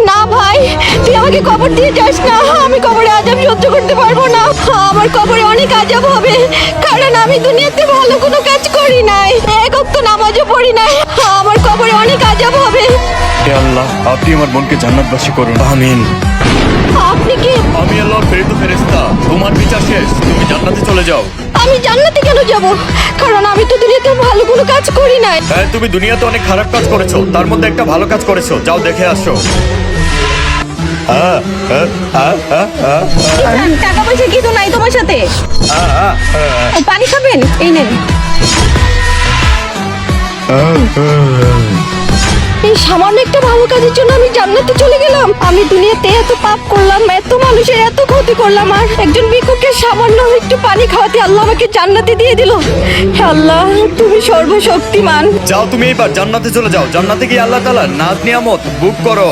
না ভাই, তুই আমাকে কবর দিয়ে যাস না। আমি কবরে আযাব সহ্য করতে পারবো না। আমার কবরে অনেক আযাব হবে, কারণ আমি দুনিয়াতে ভালো কোনো কাজ করি নাই, এক ওয়াক্ত নামাজও পড়ি নাই। আমার কবরে অনেক আযাব হবে। হে আল্লাহ, আপনি আমার বোনকে জান্নাতবাসী করুন, আমিন। আপনি কি? আমি আল্লাহর প্রেরিত ফেরেশতা। তোমার বিচার শেষ, তুমি জান্নাতে চলে যাও। আমি জান্নাতে কেন যাব? কারণ আমি তো দুনিয়াতে ভালো কোনো কাজ করি নাই। হ্যাঁ, তুমি দুনিয়াতে অনেক খারাপ কাজ করেছো, তার মধ্যে একটা ভালো কাজ করেছো। যাও দেখে আসো। টাকা পয়সা কিছু নাই তোমার সাথে? পানি খাবেন? এই নেন। এই সামান্য একটা ভালো কাজের জন্য আমি জান্নাতে চলে গেলাম? আমি দুনিয়াতে এত পাপ করলাম, এত মানুষের এত ক্ষতি করলাম, আর একজন ভিক্ষুককে সামান্য একটু পানি খাওয়াতে আল্লাহ আমাকে জান্নাতে দিয়ে দিল। হে আল্লাহ, তুমি সর্বশক্তিমান। যাও তুমি এইবার জান্নাতে চলে যাও। জান্নাতে গিয়ে আল্লাহ তাআলার নাজ নিয়ামত বুক করো।